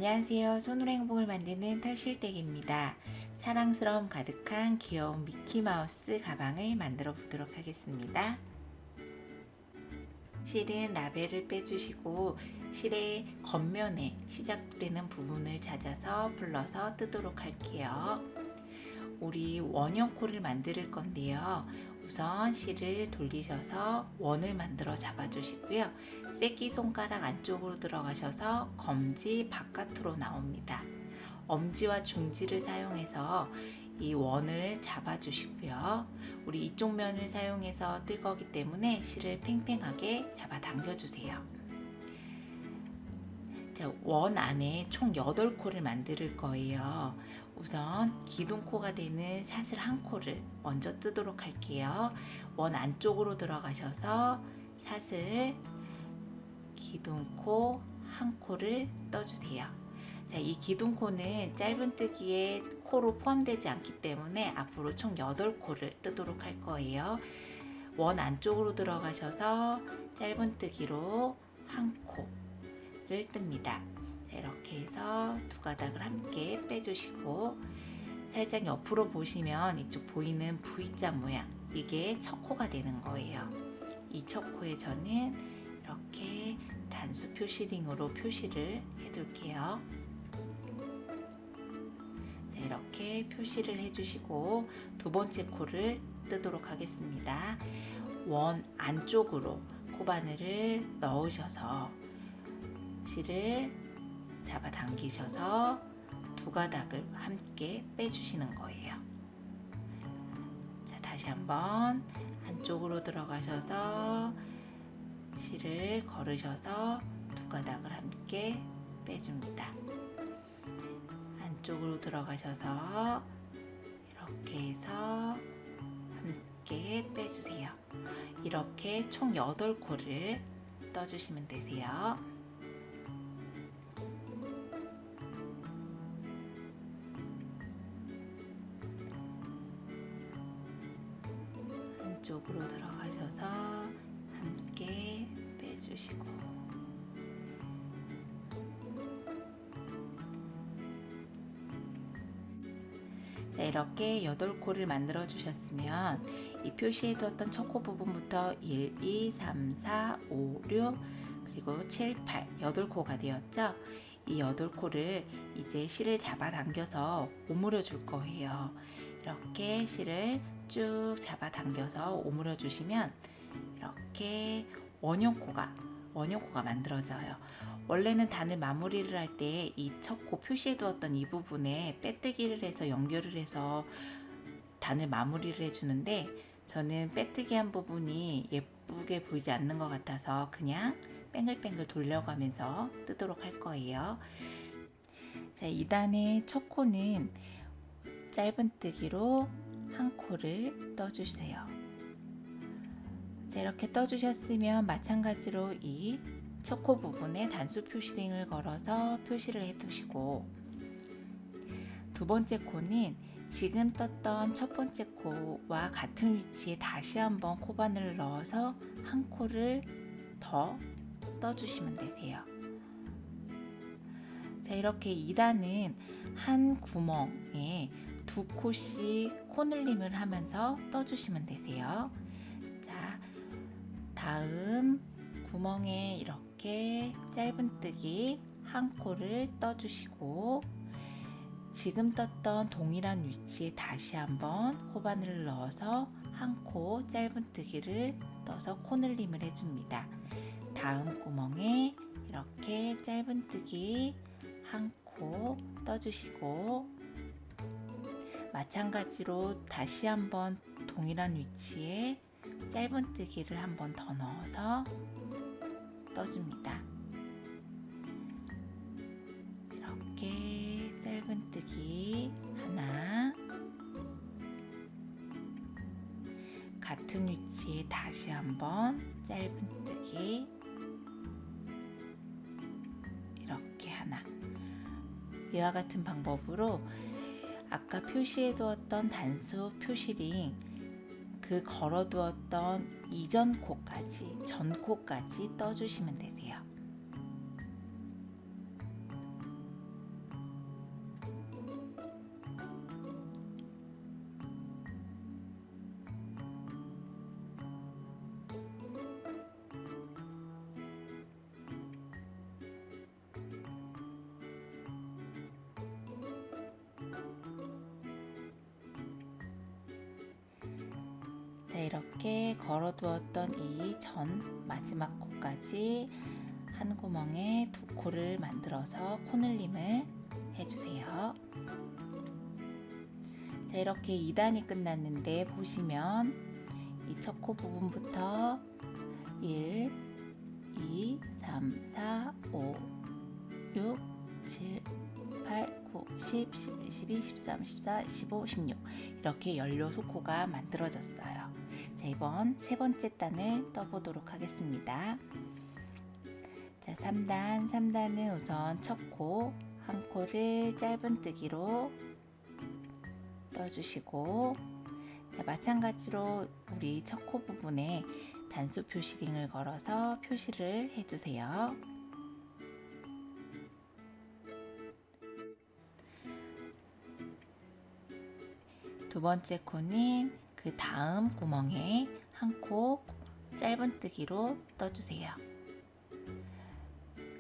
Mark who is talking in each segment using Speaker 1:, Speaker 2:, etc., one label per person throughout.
Speaker 1: 안녕하세요. 손으로 행복을 만드는 털실댁입니다. 사랑스러움 가득한 귀여운 미키마우스 가방을 만들어 보도록 하겠습니다. 실은 라벨을 빼주시고 실의 겉면에 시작되는 부분을 찾아서 불러서 뜯도록 할게요. 우리 원형 코를 만들 건데요. 우선 실을 돌리셔서 원을 만들어 잡아주시고요. 새끼손가락 안쪽으로 들어가셔서 검지 바깥으로 나옵니다. 엄지와 중지를 사용해서 이 원을 잡아주시고요. 우리 이쪽 면을 사용해서 뜰 거기 때문에 실을 팽팽하게 잡아 당겨주세요. 원 안에 총 8코를 만들 거예요. 우선 기둥코가 되는 사슬 한 코를 먼저 뜨도록 할게요. 원 안쪽으로 들어가셔서 사슬 기둥코 한 코를 떠주세요. 이 기둥코는 짧은뜨기에 코로 포함되지 않기 때문에 앞으로 총 8코를 뜨도록 할 거예요. 원 안쪽으로 들어가셔서 짧은뜨기로 한 코를 뜹니다. 이렇게 해서 두 가닥을 함께 빼주시고 살짝 옆으로 보시면 이쪽 보이는 V자 모양, 이게 첫 코가 되는 거예요. 이 첫 코에 저는 이렇게 단수 표시링으로 표시를 해둘게요. 이렇게 표시를 해주시고 두 번째 코를 뜨도록 하겠습니다. 원 안쪽으로 코바늘을 넣으셔서 실을 잡아당기셔서 두 가닥을 함께 빼주시는 거예요. 다시 한번 안쪽으로 들어가셔서 실을 걸으셔서 두 가닥을 함께 빼줍니다. 안쪽으로 들어가셔서 이렇게 해서 함께 빼주세요. 이렇게 총 8코를 떠주시면 되세요. 안쪽으로 들어가셔서 함께 빼주시고 이렇게 8코를 만들어 주셨으면 이 표시해 두었던 첫 코 부분부터 1, 2, 3, 4, 5, 6 그리고 7, 8, 8코가 되었죠. 이 8코를 이제 실을 잡아당겨서 오므려 줄 거예요. 이렇게 실을 쭉 잡아당겨서 오므려 주시면 이렇게 원형코가 만들어져요. 원래는 단을 마무리를 할 때 이 첫 코 표시해 두었던 이 부분에 빼뜨기를 해서 연결을 해서 단을 마무리를 해주는데 저는 빼뜨기 한 부분이 예쁘게 보이지 않는 것 같아서 그냥 뱅글뱅글 돌려가면서 뜨도록 할 거예요. 2단의 첫 코는 짧은뜨기로 한 코를 떠주세요. 이렇게 떠주셨으면 마찬가지로 이 첫 코 부분에 단수 표시링을 걸어서 표시를 해두시고 두 번째 코는 지금 떴던 첫 번째 코와 같은 위치에 다시 한번 코바늘을 넣어서 한 코를 더 떠주시면 되세요. 이렇게 2단은 한 구멍에 2코씩 코늘림을 하면서 떠주시면 되세요. 다음 구멍에 이렇게 짧은뜨기 한 코를 떠주시고 지금 떴던 동일한 위치에 다시 한번 코바늘을 넣어서 한 코 짧은뜨기를 떠서 코늘림을 해줍니다. 다음 구멍에 이렇게 짧은뜨기 한 코 떠주시고 마찬가지로 다시 한번 동일한 위치에 짧은뜨기를 한 번 더 넣어서 떠줍니다. 이렇게 짧은뜨기 하나, 같은 위치에 다시 한번 짧은뜨기 이렇게 하나. 이와 같은 방법으로 아까 표시해 두었던 단수 표시링 그 걸어두었던 이전 코까지, 전 코까지 떠주시면 되세요. 이렇게 걸어두었던 이 전 마지막 코까지 한 구멍에 두 코를 만들어서 코늘림을 해주세요. 자, 이렇게 2단이 끝났는데 보시면 이 첫 코 부분부터 1, 2, 3, 4, 5, 6, 7, 8, 9, 10, 11, 12, 13, 14, 15, 16 이렇게 16코가 만들어졌어요. 자, 이번 세 번째 단을 떠보도록 하겠습니다. 자, 3단은 우선 첫 코 한 코를 짧은뜨기로 떠주시고, 자, 마찬가지로 우리 첫 코 부분에 단수 표시링을 걸어서 표시를 해주세요. 두 번째 코는 그 다음 구멍에 한 코 짧은뜨기로 떠주세요.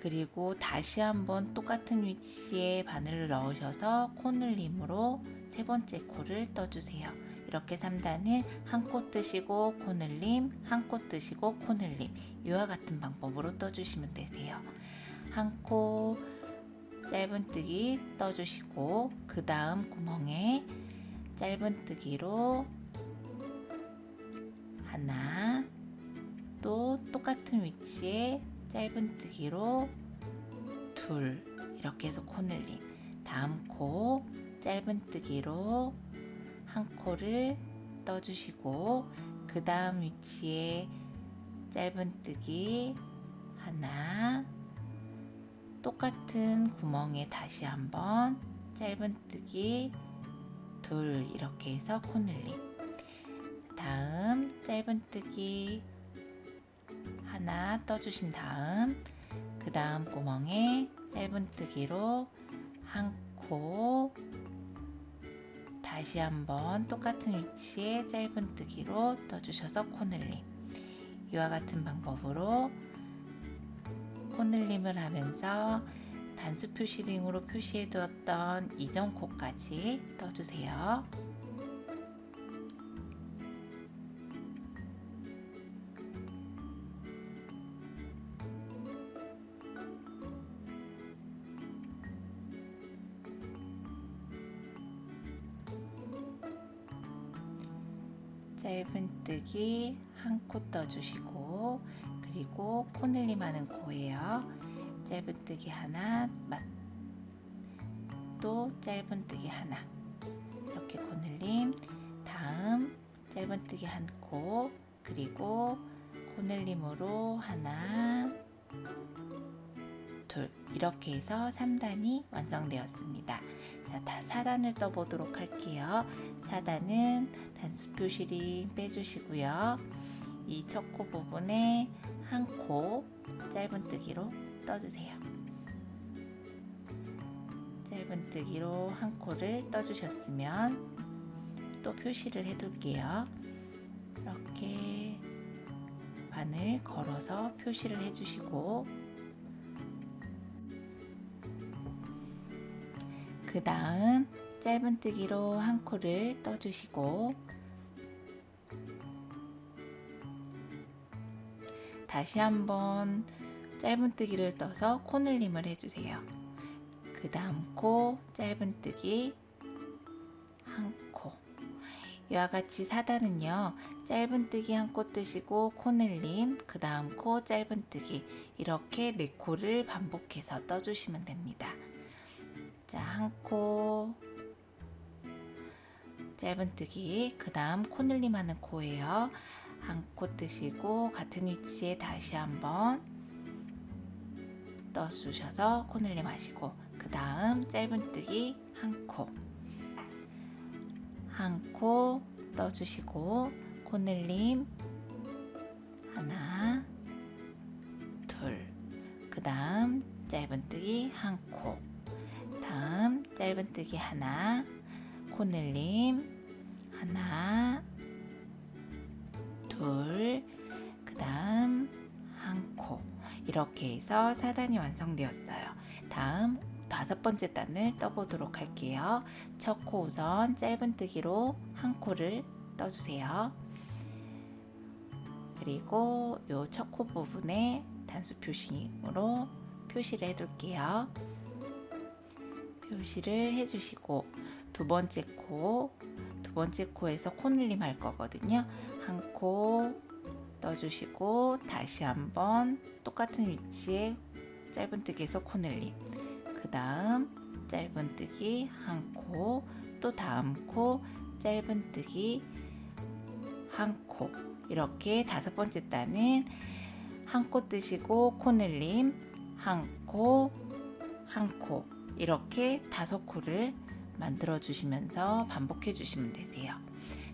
Speaker 1: 그리고 다시 한번 똑같은 위치에 바늘을 넣으셔서 코늘림으로 세 번째 코를 떠주세요. 이렇게 3단은 한 코 뜨시고 코늘림, 한 코 뜨시고 코늘림, 이와 같은 방법으로 떠주시면 되세요. 한 코 짧은뜨기 떠주시고 그 다음 구멍에 짧은뜨기로 하나, 또 똑같은 위치에 짧은뜨기로 둘, 이렇게 해서 코늘림. 다음 코 짧은뜨기로 한 코를 떠주시고 그 다음 위치에 짧은뜨기 하나, 똑같은 구멍에 다시 한번 짧은뜨기 둘, 이렇게 해서 코늘림. 다음 짧은뜨기 하나 떠주신 다음 그 다음 구멍에 짧은뜨기로 한 코, 다시 한번 똑같은 위치에 짧은뜨기로 떠주셔서 코늘림. 이와 같은 방법으로 코늘림을 하면서 단수 표시링으로 표시해 두었던 이전 코까지 떠주세요. 짧은뜨기 한 코 떠주시고, 그리고 코늘림 하는 코예요. 짧은뜨기 하나, 또 짧은뜨기 하나, 이렇게 코늘림. 다음 짧은뜨기 한 코, 그리고 코늘림으로 하나, 둘, 이렇게 해서 3단이 완성되었습니다. 자, 4단을 떠보도록 할게요. 4단은 단수 표시링 빼주시고요. 이 첫 코 부분에 한 코 짧은뜨기로 떠주세요. 짧은뜨기로 한 코를 떠주셨으면 또 표시를 해둘게요. 이렇게 바늘 걸어서 표시를 해주시고, 그 다음 짧은뜨기로 한 코를 떠주시고, 다시 한번 짧은뜨기를 떠서 코늘림을 해주세요. 그 다음 코 짧은뜨기 한 코. 이와 같이 4단은요, 짧은뜨기 한 코 뜨시고 코늘림, 그 다음 코 짧은뜨기, 이렇게 4코를 반복해서 떠주시면 됩니다. 자, 한 코 짧은뜨기, 그 다음 코늘림 하는 코예요. 한 코 뜨시고 같은 위치에 다시 한번 떠주셔서 코늘림 하시고, 그 다음 짧은뜨기 한 코, 한 코 떠주시고 코늘림 하나, 둘, 그 다음 짧은뜨기 한 코, 다음 짧은뜨기 하나, 코늘림 하나, 둘, 그 다음 한 코. 이렇게 해서 4단이 완성되었어요. 다음 5번째 단을 떠보도록 할게요. 첫 코 우선 짧은뜨기로 한 코를 떠주세요. 그리고 요 첫 코 부분에 단수 표시로 표시를 해둘게요. 표시를 해주시고 두 번째 코에서 코늘림 할 거거든요. 한 코 떠주시고 다시 한번 똑같은 위치에 짧은뜨기에서 코늘림, 그 다음 짧은뜨기 한 코, 또 다음 코 짧은뜨기 한 코, 이렇게 다섯 번째 단은 한 코 뜨시고 코늘림 한 코, 한 코, 이렇게 다섯 코를 만들어 주시면서 반복해 주시면 되세요.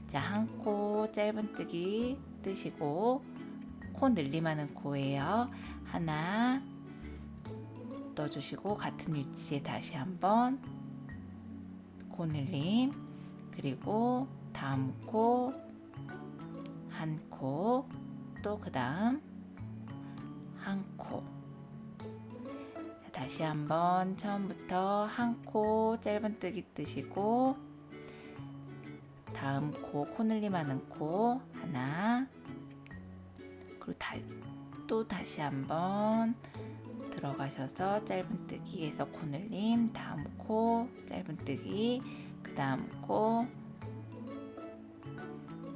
Speaker 1: 자, 한 코 짧은뜨기 뜨시고 코 늘림하는 코예요. 하나 떠주시고 같은 위치에 다시 한번 코 늘림, 그리고 다음 코 한 코, 또 그 다음 한 코. 다시 한번 처음부터 한 코 짧은뜨기 뜨시고 다음 코 늘림 하는 코 하나, 그리고 또 다시 한번 들어가셔서 짧은뜨기에서 코늘림, 다음 코 짧은뜨기, 그 다음 코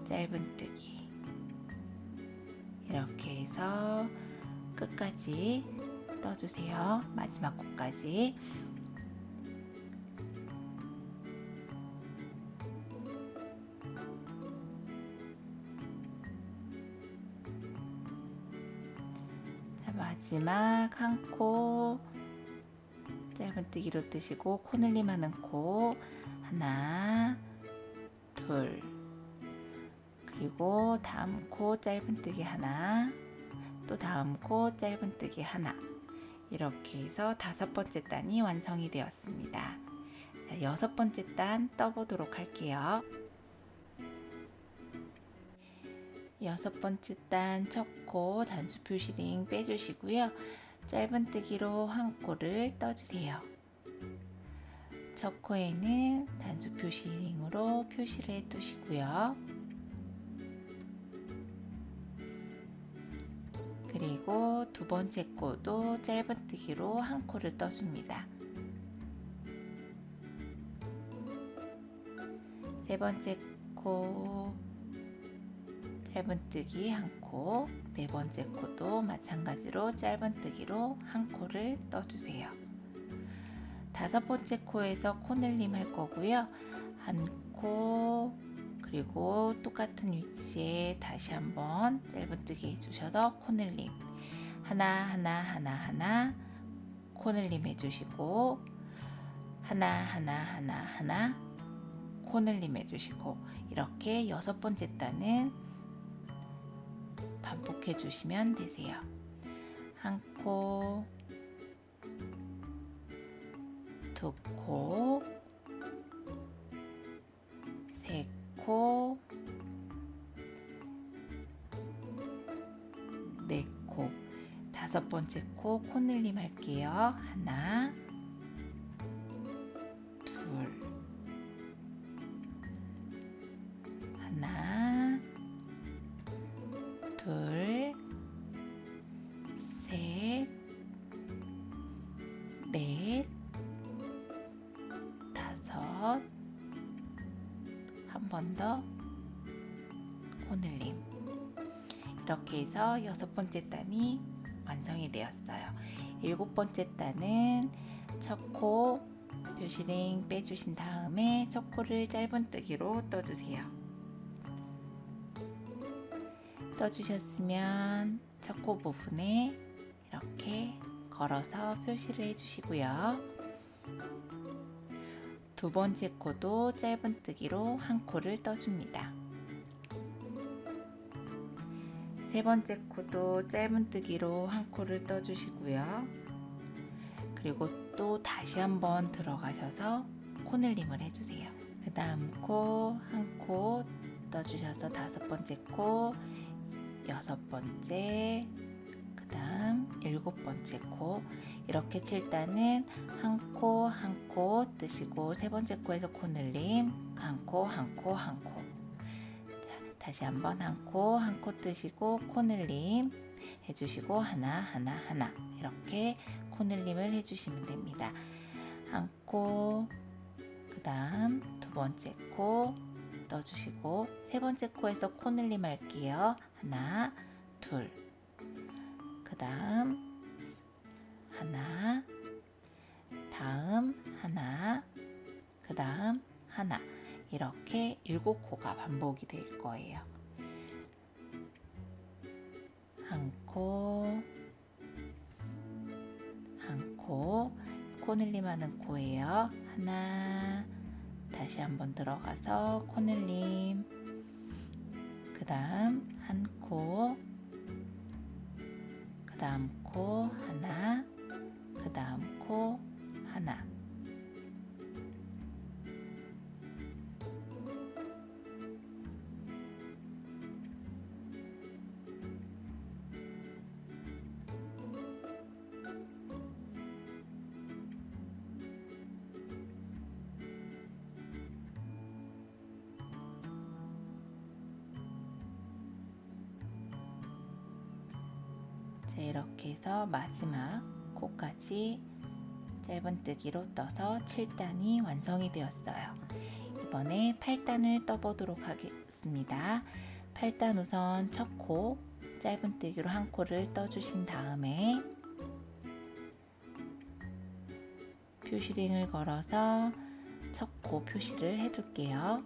Speaker 1: 짧은뜨기, 이렇게 해서 끝까지 떠주세요. 마지막 코까지. 자, 마지막 한 코 짧은뜨기로 뜨시고 코늘림 하는 코 하나, 둘, 그리고 다음 코 짧은뜨기 하나, 또 다음 코 짧은뜨기 하나, 이렇게 해서 다섯 번째 단이 완성이 되었습니다. 자, 여섯 번째 단 떠보도록 할게요. 여섯 번째 단 첫 코 단수 표시링 빼주시고요. 짧은뜨기로 한 코를 떠주세요. 첫 코에는 단수 표시링으로 표시를 해두시고요. 그리고 두 번째 코도 짧은뜨기로 한 코를 떠줍니다. 세 번째 코 짧은뜨기 한 코, 네 번째 코도 마찬가지로 짧은뜨기로 한 코를 떠주세요. 다섯 번째 코에서 코늘림 할 거고요. 한 코, 그리고 똑같은 위치에 다시 한번 짧은뜨기 해주셔서 코늘림 하나 코늘림 해주시고 하나 코늘림 해주시고, 이렇게 여섯 번째 단은 반복해 주시면 되세요. 한 코, 두 코, 세 코, 네 코, 다섯 번째 코 코늘림 할게요. 하나, 둘, 하나, 둘, 셋, 넷, 다섯, 한 번 더 코늘림. 이렇게 해서 여섯 번째 단이 완성이 되었어요. 일곱 번째 단은 첫 코 표시링 빼주신 다음에 첫 코를 짧은뜨기로 떠주세요. 떠주셨으면 첫 코 부분에 이렇게 걸어서 표시를 해주시고요. 두 번째 코도 짧은뜨기로 한 코를 떠줍니다. 세 번째 코도 짧은뜨기로 한 코를 떠주시고요. 그리고 또 다시 한번 들어가셔서 코늘림을 해주세요. 그 다음 코 한 코 떠주셔서 다섯 번째 코, 여섯 번째, 그 다음 일곱 번째 코, 이렇게 7단은 한 코 한 코 뜨시고 세 번째 코에서 코늘림 한 코 한 코 한 코. 자, 다시 한번 한 코 뜨시고 코늘림 해주시고 하나 이렇게 코늘림을 해주시면 됩니다. 한 코, 그 다음 두 번째 코 떠주시고 세 번째 코에서 코늘림 할게요. 하나, 둘, 그 다음 하나, 다음 하나, 그 다음 하나, 이렇게 7코가 반복이 될 거예요. 한 코, 한 코, 코늘림 하는 코예요. 하나, 다시 한번 들어가서 코늘림, 그 다음 한 코, 그 다음 코 하나, 그 다음 코 하나, 이렇게 해서 마지막 코까지 짧은뜨기로 떠서 7단이 완성이 되었어요. 이번에 8단을 떠보도록 하겠습니다. 8단 우선 첫 코 짧은뜨기로 한 코를 떠주신 다음에 표시링을 걸어서 첫 코 표시를 해둘게요.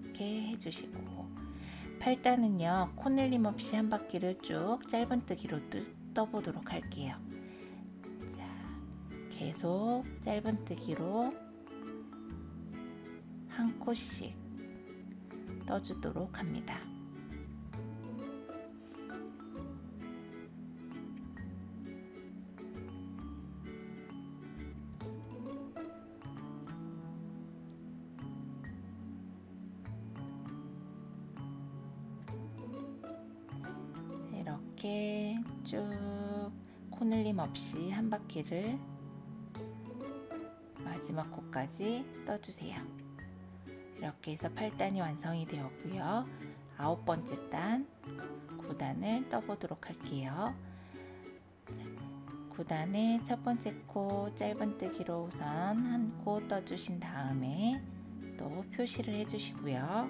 Speaker 1: 이렇게 해주시고 8단은요 코늘림 없이 한 바퀴를 쭉 짧은뜨기로 떠보도록 할게요. 자, 계속 짧은뜨기로 한 코씩 떠주도록 합니다. 이렇게 쭉 코늘림 없이 한 바퀴를 마지막 코까지 떠주세요. 이렇게 해서 8단이 완성이 되었고요. 9번째 단 9단을 떠보도록 할게요. 9단의 첫 번째 코 짧은뜨기로 우선 한 코 떠주신 다음에 또 표시를 해주시고요.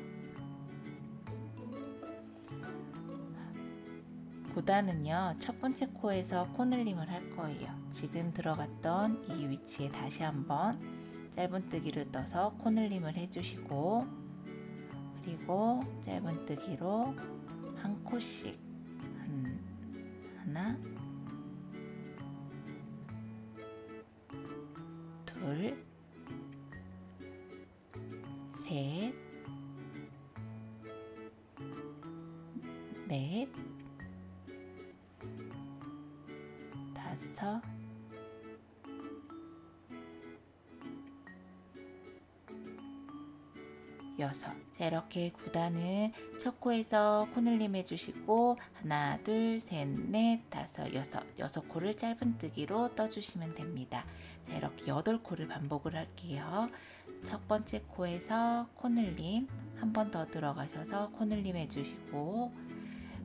Speaker 1: 9단은요 첫 번째 코에서 코늘림을 할 거예요. 지금 들어갔던 이 위치에 다시 한번 짧은뜨기를 떠서 코늘림을 해주시고 그리고 짧은뜨기로 한 코씩 하나, 둘, 셋, 넷, 다섯, 여섯. 자, 이렇게 9단은 첫 코에서 코늘림 해주시고 하나, 둘, 셋, 넷, 다섯, 여섯 코를 짧은뜨기로 떠주시면 됩니다. 자, 이렇게 8코를 반복을 할게요. 첫 번째 코에서 코늘림 한 번 더 들어가셔서 코늘림 해주시고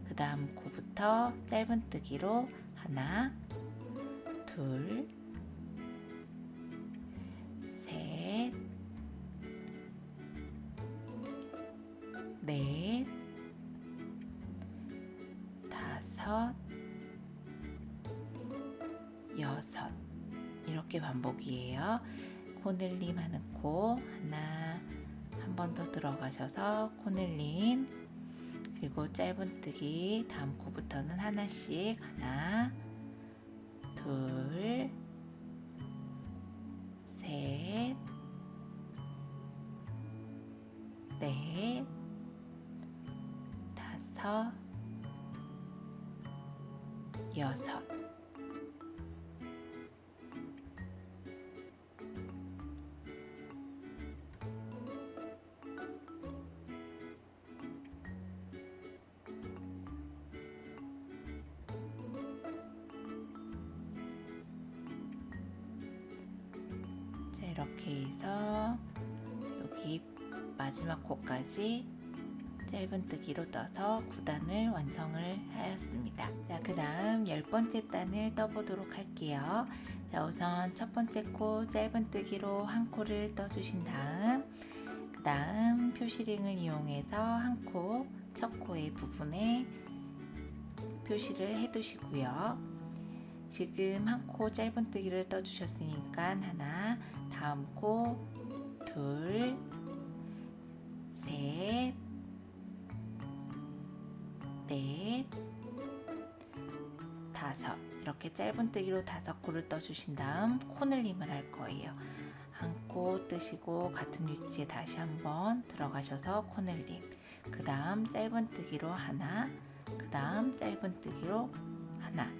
Speaker 1: 그 다음 코부터 짧은뜨기로 하나, 둘, 셋, 넷, 다섯, 여섯. 이렇게 반복이에요. 코늘림 하는 코 하나, 한 번 더 들어가셔서 코늘림 그리고 짧은뜨기 다음 코부터는 하나씩 하나, 둘, 셋, 넷, 다섯, 여섯. 이렇게 해서 여기 마지막 코까지 짧은뜨기로 떠서 9단을 완성을 하였습니다. 자, 그 다음 10번째 단을 떠보도록 할게요. 자, 우선 첫 번째 코 짧은뜨기로 한 코를 떠주신 다음, 그 다음 표시링을 이용해서 한 코, 첫 코의 부분에 표시를 해 두시고요. 지금 한 코 짧은뜨기를 떠주셨으니까 하나, 다음 코 둘, 셋, 넷, 다섯, 이렇게 짧은뜨기로 5코를 떠주신 다음 코늘림을 할 거예요. 한 코 뜨시고 같은 위치에 다시 한번 들어가셔서 코늘림, 그 다음 짧은뜨기로 하나, 그 다음 짧은뜨기로 하나,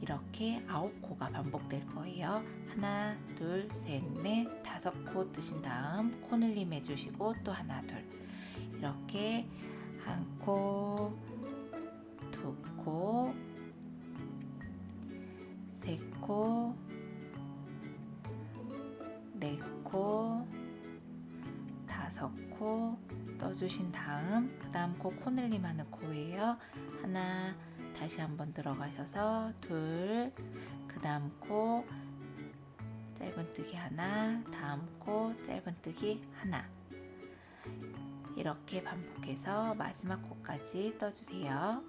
Speaker 1: 이렇게 9코가 반복될 거예요. 하나, 둘, 셋, 넷, 5코 뜨신 다음 코늘림 해주시고 또 하나, 둘, 이렇게 한 코, 두 코, 세 코, 네 코, 5코 떠주신 다음 그 다음 코 코늘림 하는 코예요. 하나, 다시 한번 들어가셔서 둘, 그 다음 코 짧은뜨기 하나, 다음 코 짧은뜨기 하나, 이렇게 반복해서 마지막 코까지 떠주세요.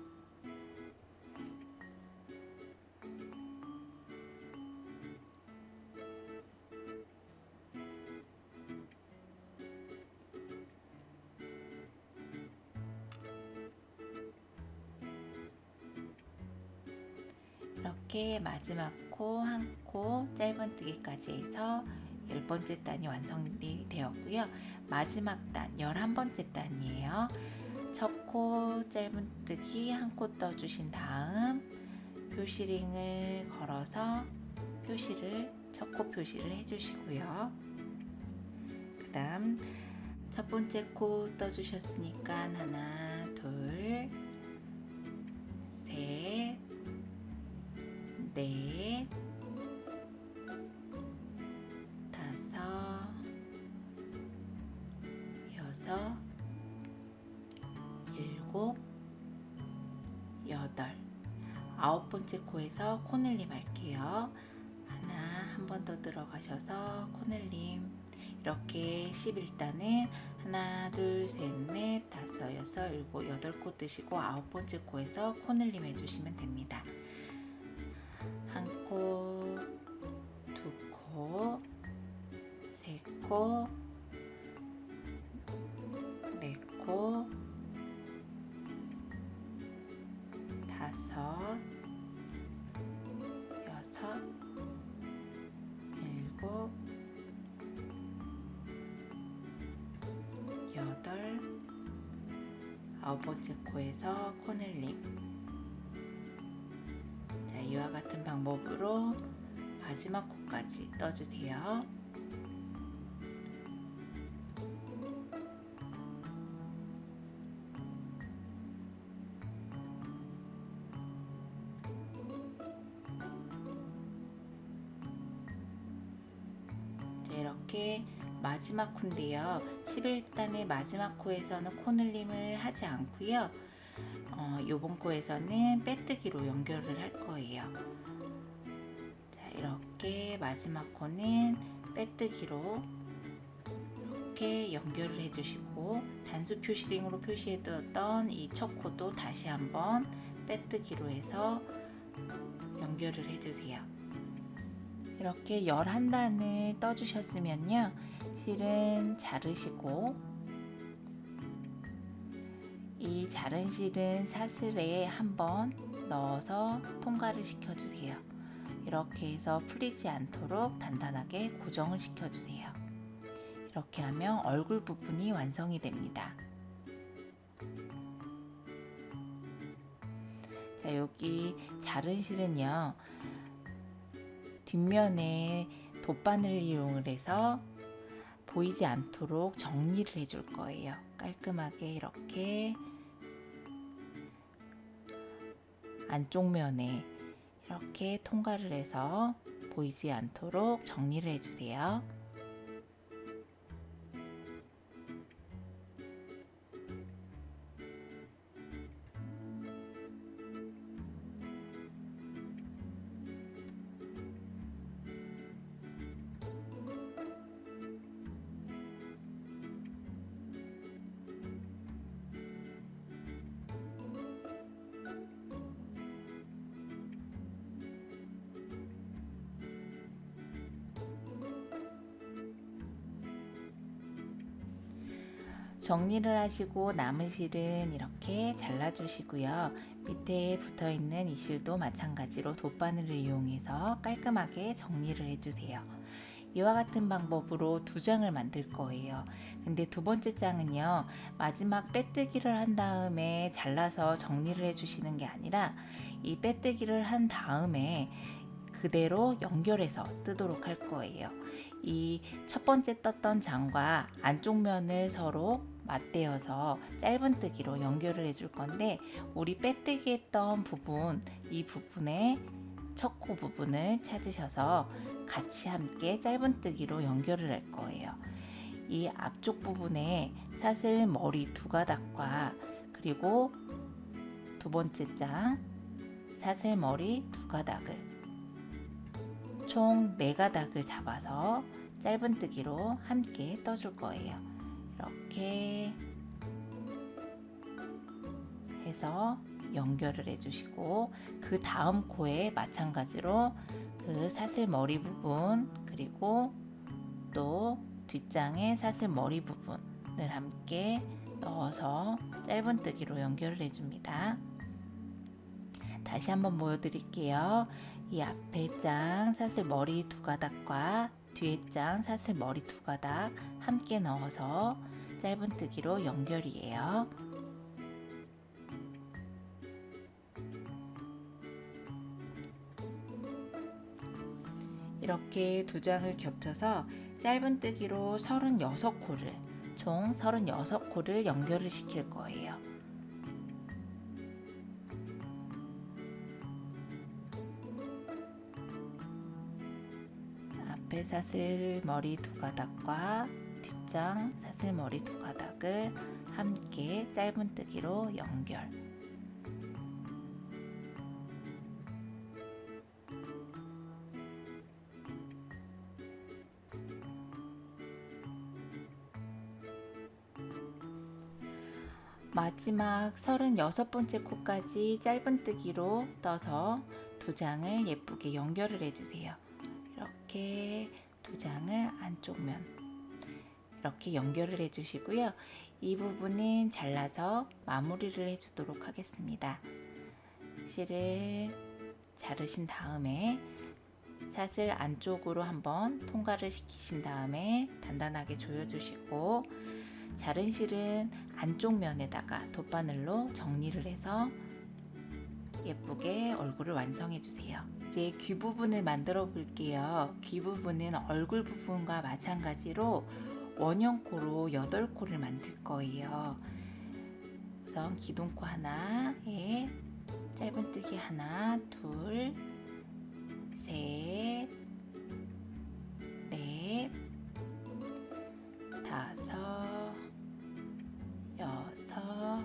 Speaker 1: 이렇게 마지막 코 한 코 짧은뜨기까지 해서 10번째 단이 완성이 되었고요. 마지막 단 11번째 단이에요. 첫 코 짧은뜨기 한 코 떠주신 다음 표시링을 걸어서 첫 코 표시를 해주시고요. 그 다음 첫 번째 코 떠주셨으니까 하나, 둘, 셋, 넷, 다섯, 여섯, 일곱, 여덟, 9번째 코에서 코늘림 할게요. 하나, 한 번 더 들어가셔서 코늘림, 이렇게 11단은 하나, 둘, 셋, 넷, 다섯, 여섯, 일곱, 8코 뜨시고 9번째 코에서 코늘림 해주시면 됩니다. 한 코, 두 코, 세 코, 네 코, 다섯, 여섯, 일곱, 여덟, 9번째 코에서 코늘림. 자, 이와 같은 방법으로 마지막 코까지 떠주세요. 이렇게 마지막 코인데요. 11단의 마지막 코에서는 코늘림을 하지 않고요. 요번 코에서는 빼뜨기로 연결을 할 거예요. 자, 이렇게 마지막 코는 빼뜨기로 이렇게 연결을 해주시고 단수 표시링으로 표시해두었던 이 첫 코도 다시 한번 빼뜨기로 해서 연결을 해주세요. 이렇게 11단을 떠주셨으면요, 실은 자르시고 이 자른 실은 사슬에 한번 넣어서 통과를 시켜주세요. 이렇게 해서 풀리지 않도록 단단하게 고정을 시켜주세요. 이렇게 하면 얼굴 부분이 완성이 됩니다. 자, 여기 자른 실은요, 뒷면에 돗바늘 이용을 해서 보이지 않도록 정리를 해줄 거예요. 깔끔하게 이렇게 안쪽 면에 이렇게 통과를 해서 보이지 않도록 정리를 해주세요. 정리를 하시고 남은 실은 이렇게 잘라주시고요. 밑에 붙어있는 이 실도 마찬가지로 돗바늘을 이용해서 깔끔하게 정리를 해주세요. 이와 같은 방법으로 두 장을 만들 거예요. 근데 두 번째 장은요, 마지막 빼뜨기를 한 다음에 잘라서 정리를 해주시는 게 아니라 이 빼뜨기를 한 다음에 그대로 연결해서 뜨도록 할 거예요. 이 첫 번째 떴던 장과 안쪽 면을 서로 맞대어서 짧은뜨기로 연결을 해줄 건데, 우리 빼뜨기 했던 부분, 이 부분에 첫 코 부분을 찾으셔서 같이 함께 짧은뜨기로 연결을 할 거예요. 이 앞쪽 부분에 사슬 머리 두 가닥과 그리고 두 번째 장 사슬 머리 두 가닥을 총 4가닥을 잡아서 짧은뜨기로 함께 떠줄 거예요. 이렇게 해서 연결을 해주시고, 그 다음 코에 마찬가지로 그 사슬 머리 부분 그리고 또 뒷장의 사슬 머리 부분을 함께 넣어서 짧은뜨기로 연결을 해줍니다. 다시 한번 보여드릴게요. 이 앞에 장 사슬 머리 두 가닥과 뒤에 장 사슬 머리 두 가닥 함께 넣어서 짧은뜨기로 연결이에요. 이렇게 두 장을 겹쳐서 짧은뜨기로 36코를 총 36코를 연결을 시킬 거예요. 앞에 사슬 머리 두 가닥과 뒷장 사슬 머리 두 가닥을 함께 짧은뜨기로 연결. 마지막 36번째 코까지 짧은뜨기로 떠서 두 장을 예쁘게 연결을 해주세요. 이렇게 두 장을 안쪽 면 이렇게 연결을 해주시고요. 이 부분은 잘라서 마무리를 해주도록 하겠습니다. 실을 자르신 다음에 사슬 안쪽으로 한번 통과를 시키신 다음에 단단하게 조여주시고, 자른 실은 안쪽 면에다가 돗바늘로 정리를 해서 예쁘게 얼굴을 완성해 주세요. 이제 귀 부분을 만들어 볼게요. 귀 부분은 얼굴 부분과 마찬가지로 원형코로 8코를 만들 거예요. 우선 기둥코 하나에 짧은뜨기 하나, 둘, 셋, 넷, 다섯, 여섯,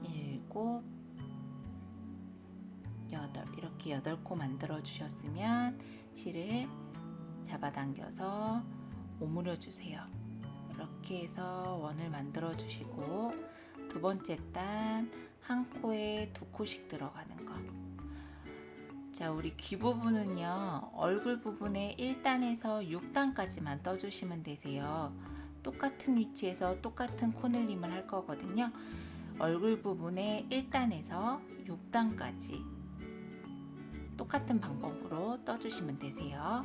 Speaker 1: 일곱, 여덟, 이렇게 8코 만들어 주셨으면 실을 잡아당겨서 오므려 주세요. 이렇게 해서 원을 만들어 주시고, 두 번째 단 한 코에 2코씩 들어가는 거. 자, 우리 귀 부분은요, 얼굴 부분에 1단에서 6단까지만 떠주시면 되세요. 똑같은 위치에서 똑같은 코늘림을 할 거거든요. 얼굴 부분에 1단에서 6단까지 똑같은 방법으로 떠주시면 되세요.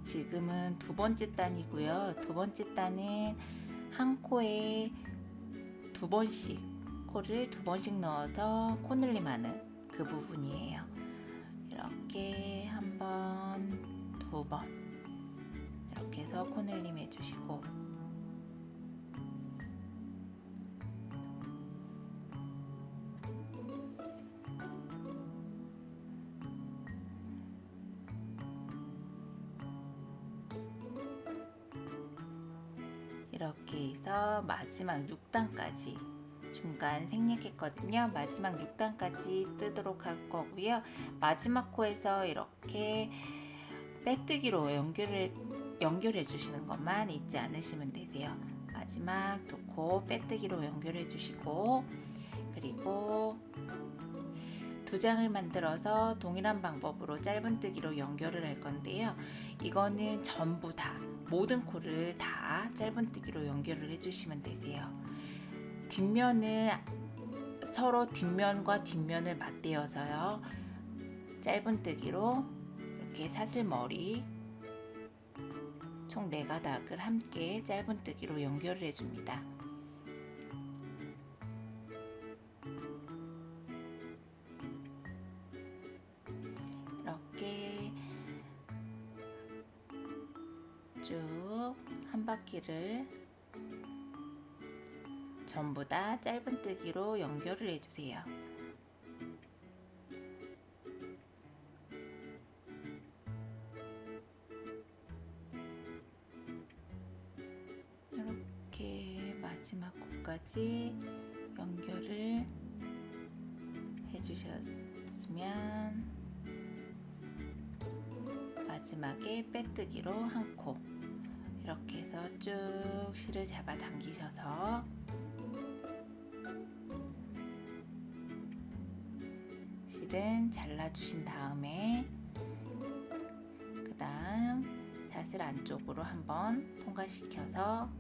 Speaker 1: 지금은 두 번째 단이고요. 두 번째 단은 한 코에 2번씩, 코를 2번씩 넣어서 코늘림 하는 그 부분이에요. 이렇게 한 번, 2번 이렇게 해서 코늘림 해주시고, 이렇게 해서 마지막 6단까지 중간 생략했거든요. 마지막 6단까지 뜨도록 할 거고요. 마지막 코에서 이렇게 빼뜨기로 연결해 주시는 것만 잊지 않으시면 되세요. 마지막 2코 빼뜨기로 연결해 주시고, 그리고 두 장을 만들어서 동일한 방법으로 짧은뜨기로 연결을 할 건데요. 이거는 전부 다 모든 코를 다 짧은뜨기로 연결을 해주시면 되세요. 뒷면을 서로 뒷면과 뒷면을 맞대어서요. 짧은뜨기로 이렇게 사슬머리 총 4가닥을 함께 짧은뜨기로 연결을 해줍니다. 이렇게 쭉 한 바퀴를 전부 다 짧은뜨기로 연결을 해주세요. 이렇게 마지막 코까지 연결을 해주셨으면 마지막에 빼뜨기로 한 코 이렇게 해서 쭉 실을 잡아 당기셔서 실은 잘라주신 다음에 그 다음 사슬 안쪽으로 한번 통과시켜서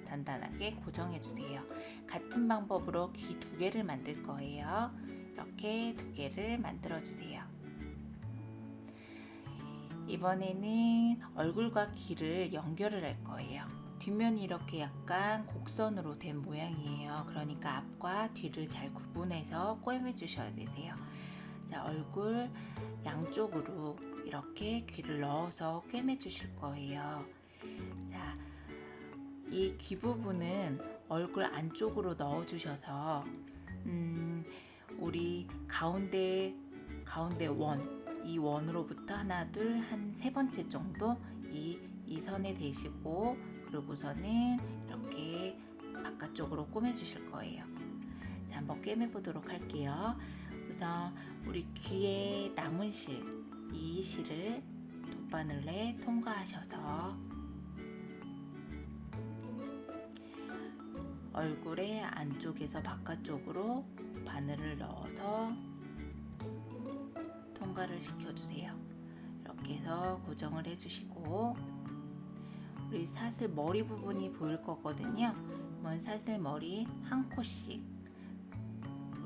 Speaker 1: 단단하게 고정해 주세요. 같은 방법으로 귀 2개를 만들 거예요. 이렇게 2개를 만들어 주세요. 이번에는 얼굴과 귀를 연결을 할 거예요. 뒷면이 이렇게 약간 곡선으로 된 모양이에요. 그러니까 앞과 뒤를 잘 구분해서 꿰매 주셔야 되세요. 자, 얼굴 양쪽으로 이렇게 귀를 넣어서 꿰매 주실 거예요. 자, 이 귀 부분은 얼굴 안쪽으로 넣어 주셔서 우리 가운데 이 원으로부터 하나, 둘, 한 3번째 정도 이 선에 대시고 그리고서는 이렇게 바깥쪽으로 꿰매 주실 거예요. 자, 한번 꿰매 보도록 할게요. 우선 우리 귀에 남은 실, 이 실을 돗바늘에 통과하셔서 얼굴의 안쪽에서 바깥쪽으로 바늘을 넣어서 통과를 시켜주세요. 이렇게 해서 고정을 해주시고 우리 사슬 머리 부분이 보일 거거든요. 그러면 사슬 머리 한 코씩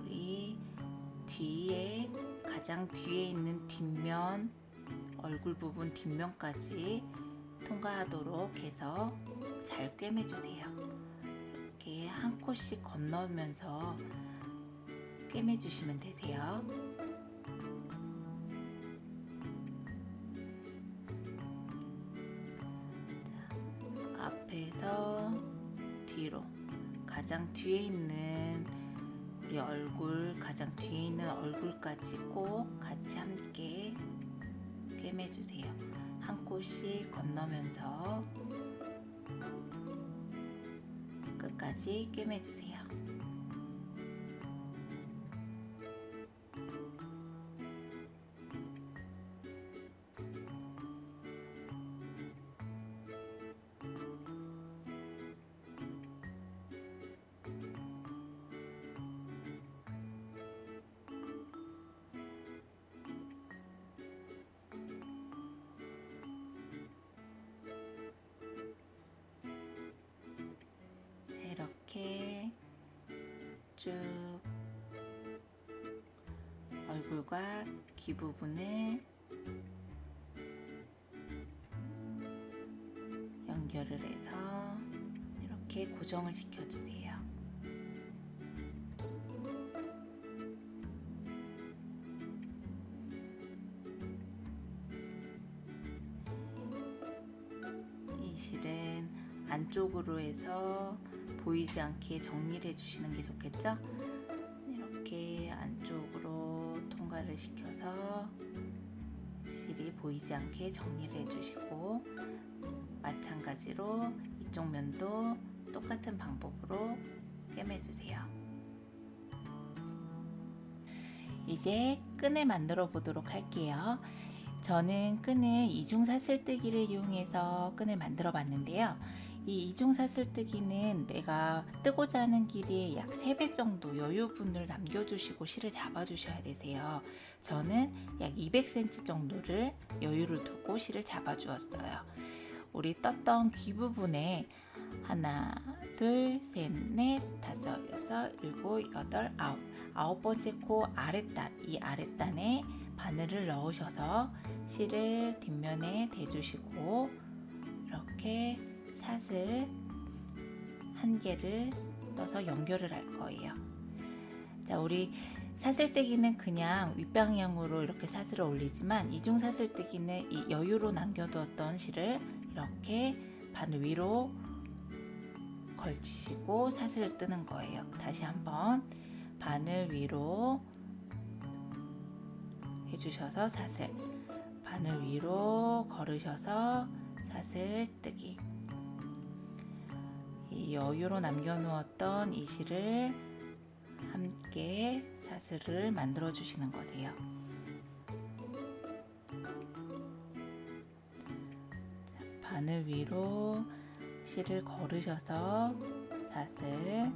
Speaker 1: 우리 뒤에 가장 뒤에 있는 뒷면 얼굴 부분 뒷면까지 통과하도록 해서 잘 꿰매 주세요. 이렇게 한 코씩 건너면서 꿰매 주시면 되세요. 자, 앞에서 뒤로 가장 뒤에 있는 우리 얼굴 가장 뒤에 있는 얼굴까지 꼭 같이 함께 꿰매 주세요. 한 코씩 건너면서 끝까지 꿰매 주세요. 이렇게 쭉 얼굴과 귀 부분을 연결을 해서 이렇게 고정을 시켜주세요. 이 실은 안쪽으로 해서 보이지 않게 정리를 해주시는 게 좋겠죠? 이렇게 안쪽으로 통과를 시켜서 실이 보이지 않게 정리를 해주시고 마찬가지로 이쪽 면도 똑같은 방법으로 꿰매주세요. 이제 끈을 만들어 보도록 할게요. 저는 끈을 이중 사슬뜨기를 이용해서 끈을 만들어 봤는데요. 이 이중 사슬뜨기는 내가 뜨고자 하는 길이의 약 3배 정도 여유분을 남겨주시고 실을 잡아주셔야 되세요. 저는 약 200cm 정도를 여유를 두고 실을 잡아주었어요. 우리 떴던 귀 부분에 하나, 둘, 셋, 넷, 다섯, 여섯, 일곱, 여덟, 아홉 번째 코 아랫단, 이 아랫단에 바늘을 넣으셔서 실을 뒷면에 대주시고 이렇게 사슬 한 개를 떠서 연결을 할 거예요. 자, 우리 사슬뜨기는 그냥 윗방향으로 이렇게 사슬을 올리지만 이중 사슬뜨기는 이 여유로 남겨두었던 실을 이렇게 바늘 위로 걸치시고 사슬을 뜨는 거예요. 다시 한번 바늘 위로 해주셔서 사슬, 바늘 위로 걸으셔서 사슬 뜨기. 이 여유로 남겨놓았던 이 실을 함께 사슬을 만들어 주시는 거세요. 바늘 위로 실을 걸으셔서 사슬,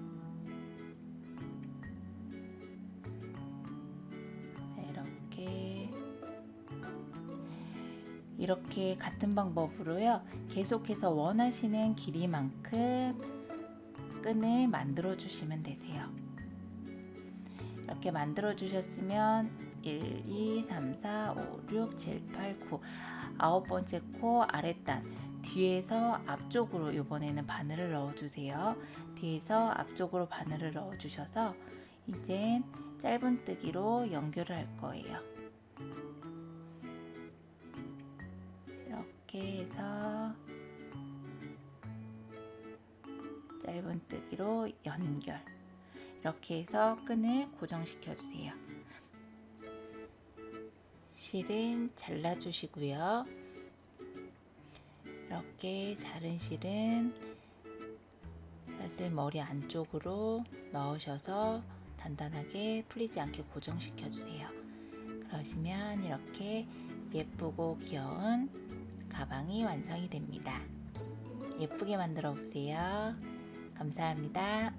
Speaker 1: 이렇게 같은 방법으로요. 계속해서 원하시는 길이만큼 끈을 만들어 주시면 되세요. 이렇게 만들어 주셨으면 1, 2, 3, 4, 5, 6, 7, 8, 9 아홉 번째 코 아랫단 뒤에서 앞쪽으로 이번에는 바늘을 넣어 주세요. 뒤에서 앞쪽으로 바늘을 넣어 주셔서 이제 짧은 뜨기로 연결을 할 거예요. 이렇게 해서 짧은 뜨기로 연결. 이렇게 해서 끈을 고정시켜 주세요. 실은 잘라 주시고요. 이렇게 자른 실은 사슬 머리 안쪽으로 넣으셔서 단단하게 풀리지 않게 고정시켜 주세요. 그러시면 이렇게 예쁘고 귀여운 가방이 완성이 됩니다. 예쁘게 만들어 보세요. 감사합니다.